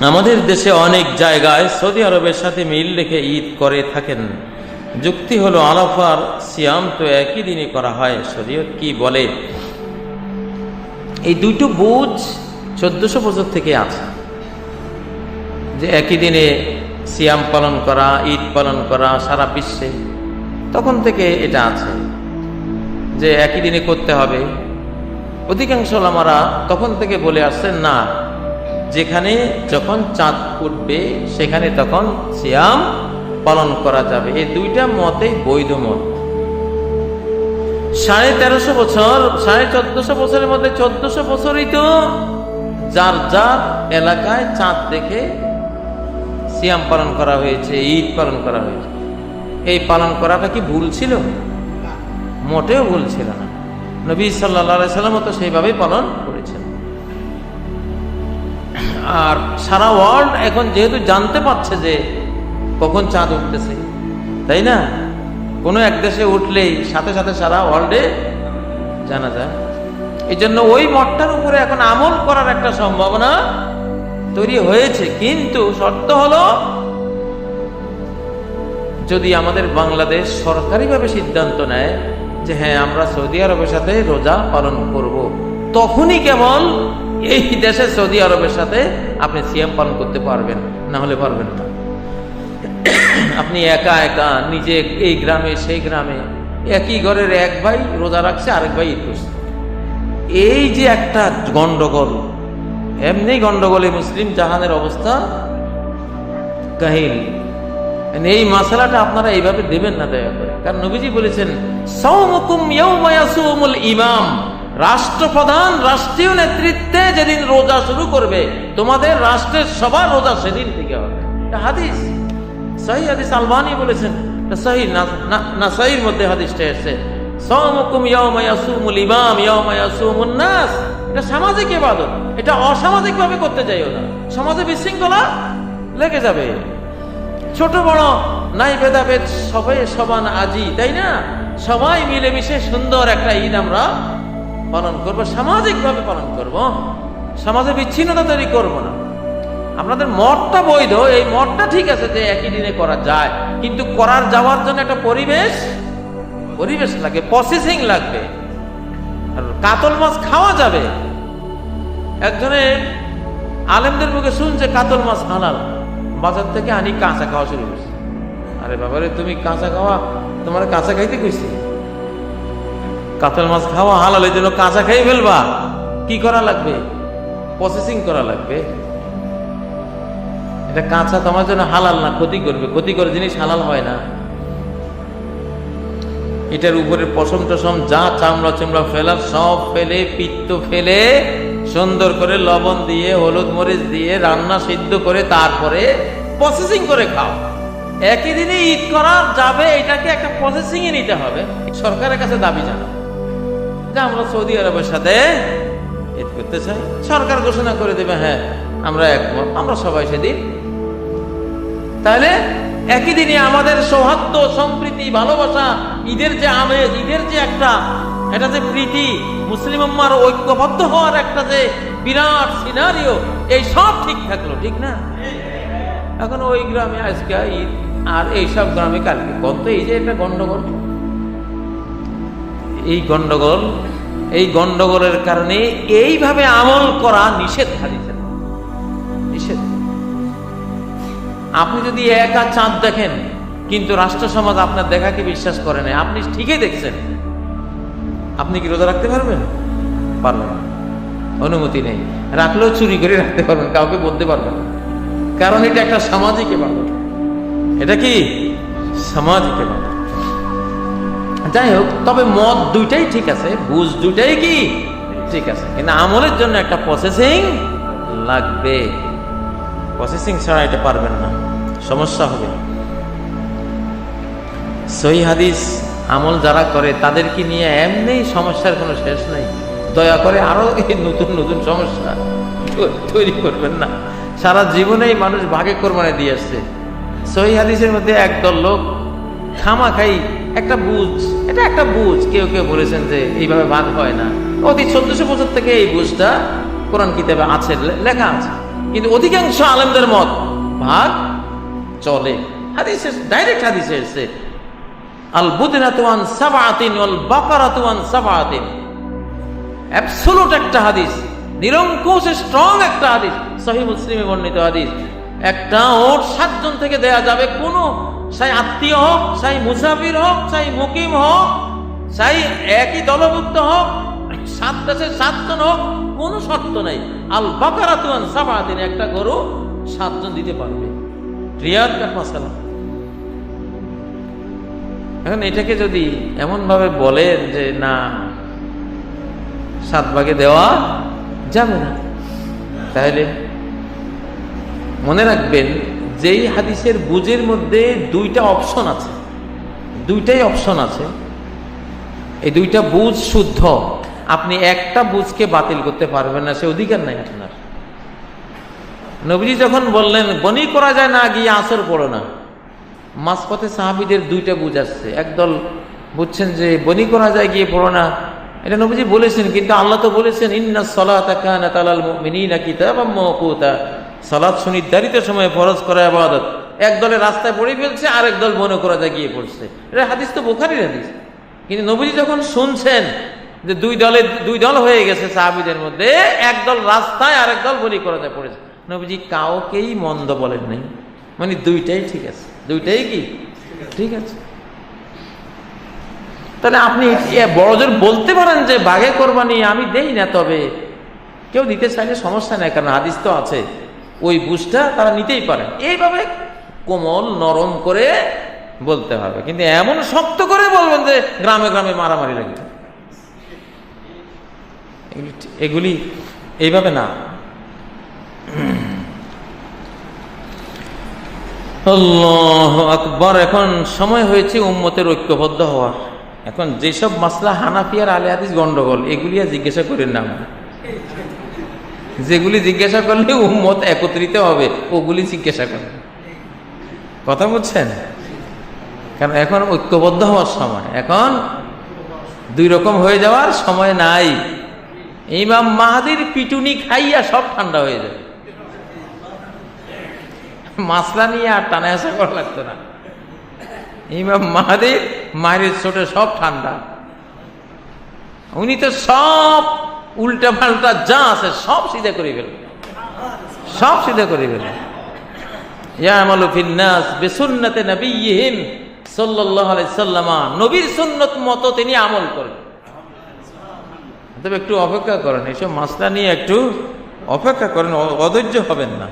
আমাদের দেশে অনেক জায়গায় সৌদি আরবের সাথে মিল রেখে ঈদ করে থাকেন। যুক্তি হলো আরাফার সিয়াম তো একই দিনে করা হয়, শরীয়ত কি বলে? এই দুটো বুঝ 1400 বছর থেকে আছে যে একই দিনে সিয়াম পালন করা, ঈদ পালন করা সারা বিশ্বে তখন থেকে এটা আছে যে একই দিনে করতে হবে। অধিকাংশ ওলামারা তখন থেকে বলে আসছেন না, যেখানে যখন চাঁদ উঠবে সেখানে তখন সিয়াম পালন করা যাবে। এই দুইটা মতেই বৈধ মত। 1350 বছর, 1450 বছরের মধ্যে 1400 বছরই তো যার যার এলাকায় চাঁদ দেখে সিয়াম পালন করা হয়েছে, ঈদ পালন করা হয়েছে। এই পালন করাটা কি ভুল ছিল? মোটেও ভুল ছিল না। নবী সাল্লাল্লাহু আলাইহি সাল্লাম তো সেইভাবেই পালন করেছেন। আর সারা ওয়ার্ল্ড এখন যেহেতু জানতে পারছে যে কখন চাঁদ উঠতেছে, তাই না? কোনো এক দেশে উঠলেই সাথে সাথে সারা ওয়ার্ল্ডে জানা যায়। এই জন্য ওই মতটার উপরে এখন আমল করার একটা সম্ভাবনা তৈরি হয়েছে। কিন্তু শর্ত হলো, যদি আমাদের বাংলাদেশ সরকারিভাবে সিদ্ধান্ত নেয় যে হ্যাঁ আমরা সৌদি আরবের সাথে রোজা পালন করব, তখনই কেবল এই দেশে সৌদি আরবের সাথে আপনি সিয়াম পালন করতে পারবেন, না হলে পারবেন না। আপনি একা একা নিজে এই গ্রামে সেই গ্রামে একই ঘরের এক ভাই রোজা রাখছে, আরেক ভাই ঈদ করছে, এই যে একটা গন্ডগোল, এমনি গন্ডগোলে মুসলিম জাহানের অবস্থা কাহিল। এই মশলাটা আপনারা এইভাবে দেবেন না দয়া করে। কারণ নবীজি বলেছেন সাওমুকুম ইয়াওমা ইয়াসুমুল ইমাম, রাষ্ট্রপ্রধান রাষ্ট্রীয় নেতৃত্বে যেদিন রোজা শুরু করবে তোমাদের রাষ্ট্রের সবার রোজা সেদিন থেকে হবে। এটা হাদিস, সহিহ হাদিস। আলবানী বলেছেন এটা সহিহ, না সহিহর মধ্যে হাদিসটা এসেছে সাওমুকুম ইয়াওমা ইয়াসুমুল ইমাম ইয়াওমা ইয়াসুমুন নাস। এটা সামাজিক ইবাদত, এটা অসামাজিক ভাবে করতে যাইও না, সমাজে বিশৃঙ্খলা লেগে যাবে। ছোট বড় নাই ভেদাভেদ, সবাই সমান আজি, তাই না? সবাই মিলেমিশে সুন্দর একটা ঈদ আমরা পালন করবো, সামাজিক ভাবে পালন করব, সমাজে বিচ্ছিন্নতা তৈরি করব না। আপনাদের মতটা বৈধ, এই মতটা ঠিক আছে যে একই দিনে করা যায়, কিন্তু করার যাওয়ার জন্য একটা পরিবেশ লাগে, প্রসেসিং লাগবে। কাতল মাছ খাওয়া যাবে, একজনে আলেমদের মুখে শুনছে কাতল মাছ হালাল, বাজার থেকে আনি কাঁচা খাওয়া শুরু করছে। আরে বাবারে, তুমি কাঁচা খাওয়া, তোমার কাঁচা খাইতে কইছি? কাতল মাছ খাওয়া হালাল, এই জন্য কাঁচা খাই ফেলবা? কি করা লাগবে? প্রসেসিং করা লাগবে। এটা কাঁচা তোমার জন্য হালাল না, ক্ষতি করবে। ক্ষতিকর জিনিস হালাল হয় না। এটার উপরে পশম টসম যা চামড়া চামড়া ফেলার সব ফেলে, পিত্ত ফেলে, সুন্দর করে লবণ দিয়ে হলুদ মরিচ দিয়ে রান্না সিদ্ধ করে তারপরে প্রসেসিং করে খাও। একই দিনে ঈদ করা যাবে, এটাকে একটা প্রসেসিং এ নিতে হবে। সরকারের কাছে দাবি জানাবো যে আমরা সৌদি আরবের সাথে ঈদ করতে চাই। সরকার ঘোষণা করে দেবে হ্যাঁ আমরা একমত, আমরা সবাই সেদিন। তাহলে একই দিনে আমাদের সৌহার্দ্য, সম্প্রীতি, ভালোবাসা, ঈদের যে আমেজ, ঈদের যে একটা এটা যে প্রীতি, মুসলিম উম্মার ঐক্যবদ্ধ হওয়ার একটা যে বিরাট সিনারিও, এই সব ঠিক থাকলো, ঠিক না? এখন ওই গ্রামে আজকে ঈদ আর এইসব গ্রামে কালকে কত, এই যে একটা গন্ডগোল, এই গন্ডগোলের কারণে এইভাবে আমল করা নিষেধ। হাদিসে নিষেধ। আপনি যদি একা চাঁদ দেখেন কিন্তু রাষ্ট্র সমাজ আপনার দেখাকে বিশ্বাস করে না, আপনি ঠিকই দেখছেন, আপনি কি রোজা রাখতে পারবেন? পারবেন না, অনুমতি নেই। রাখলেও চুরি করে রাখতে পারবেন, কাউকে বলতে পারবেন না, কারণ এটা একটা সামাজিক ইবাদত। এটা কি সামাজিক ইবাদত? যাই হোক, তবে মত দুইটাই ঠিক আছে, বুঝ দুইটাই কি ঠিক আছে, কিন্তু আমলের জন্য একটা প্রসেসিং লাগবে। প্রসেসিং ছাড়া এটা পারবেন না, সমস্যা হবে। সহিহ হাদিস আমল যারা করে তাদেরকে নিয়ে এমনি সমস্যার কোনো শেষ নেই। দয়া করে আরো এই নতুন নতুন সমস্যা তৈরি করবেন না। সারা জীবনেই মানুষ ভাগে কোরবানি দিয়ে আসছে। সহিহ হাদিসের মধ্যে একদল লোক খামাখাই একটা বুঝ, এটা একটা বুঝ, কেউ কেউ বলেছেন যে এইভাবে ভাগ হয় না। অতি 1400 বছর থেকে এই বুঝটা কোরআন কিতাবে আছে, লেখা আছে। কিন্তু অধিকাংশ আলেমদের মত ভাগ চলে। হাদিসে ডাইরেক্ট হাদিসে এসেছে আল বুদনাতু আন সাবআতিন ওয়াল বাকারাতু আন সাবআতিন, অ্যাবসলিউট একটা হাদিস, নিরঙ্কুশ স্ট্রং একটা হাদিস, সহিহ মুসলিমে বর্ণিত হাদিস। একটা ওট 7 জন থেকে দেয়া যাবে, কোনো সাই আত্মীয় হোক, সাই মুসাফির হোক, সাই মুকিম হোক, সাই একই দলভুক্ত হোক, 7 দেশের 7 জন হোক, কোনো শর্ত নাই। আল বাকারাতু আন সাবআতিন, একটা গরু 7 জন দিতে পারবে। রিয়াদ কার মাসালা। এখন এটাকে যদি এমন ভাবে বলেন যে না 7 ভাগে দেওয়া যাবে না, তাহলে মনে রাখবেন যেই হাদিসের বুঝের মধ্যে 2টা অপশন আছে, 2টাই অপশন আছে, এই 2টা বুঝ শুদ্ধ, আপনি একটা বুঝকে বাতিল করতে পারবেন না, সে অধিকার নাই আপনার। নবীজি যখন বললেন বনি করা যায় না গিয়ে আসর পড়ো না, মাঝপথে সাহাবীদের 2টা বুঝ আসছে। একদল বুঝছেন যে বনি করা যায় গিয়ে পড়ো না, এটা নবীজি বলেছেন, কিন্তু আল্লাহ তো বলেছেন ইন্নাস সালাতা কানাত আলাল মুমিনিনা কিতাবাম মাওকুতা, সালাত সুনির্ধারিত সময়ে ফরজ করা ইবাদত। এক দলে রাস্তায় পড়ে ফেলছে, আরেক দল বনি করা যায় গিয়ে পড়ছে। এটা হাদিস তো বুখারীর হাদিস। কিন্তু নবীজি যখন শুনছেন যে 2 দল হয়ে গেছে সাহাবীদের মধ্যে, এক দল রাস্তায়, আরেক দল বনি করা যায় পড়েছে, নবীজি কাউকেই মন্দ বলেন নাই, মানে 2টাই ঠিক আছে, 2টাই কি ঠিক আছে। তাহলে আপনি বড়জোর বলতে পারেন যে বাঘে কোরবানি আমি দেই না, তবে কেউ দিতে চাইলে সমস্যা নাই, কারণ হাদিস তো আছে, ওই বুঝটা তারা নিতেই পারেন। এইভাবে কোমল নরম করে বলতে হবে, কিন্তু এমন শক্ত করে বলবেন যে গ্রামে গ্রামে মারামারি লাগবে, এগুলি এইভাবে না। আল্লাহু আকবার। এখন সময় হয়েছে উম্মতের ঐক্যবদ্ধ হওয়া। এখন যেসব মাসলা হানাফি আর আহলে হাদিস গন্ডগোল, এগুলি আর জিজ্ঞাসা করেন না, যেগুলি জিজ্ঞাসা করলে উম্মত একত্রিত হবে ওগুলি জিজ্ঞাসা করেন। কথা বুঝছেন? কারণ এখন ঐক্যবদ্ধ হওয়ার সময়, এখন 2 রকম হয়ে যাওয়ার সময় নাই। ইমাম মাহাদির পিটুনি খাইয়া সব ঠান্ডা হয়ে যাবে, মাসলা নিয়ে আর টানা আসা করা লাগতো না। ইমাম মাহাদির মায়ের ছোটে সব ঠান্ডা, উনি তো সব উল্টা পাল্টা যা আছে সব সিধা করে ফেলবেন, সব সিধা করে ফেলবেন। ইয়ামালু ফিন নাস বিসুন্নতি নবিয়্যিহিম সাল্লাল্লাহু আলাইহি সাল্লাম, নবীর সুন্নত মতো তিনি আমল করেন। তবে একটু অপেক্ষা করেন, এইসব মাসলা নিয়ে একটু অপেক্ষা করেন, অধৈর্য হবেন না।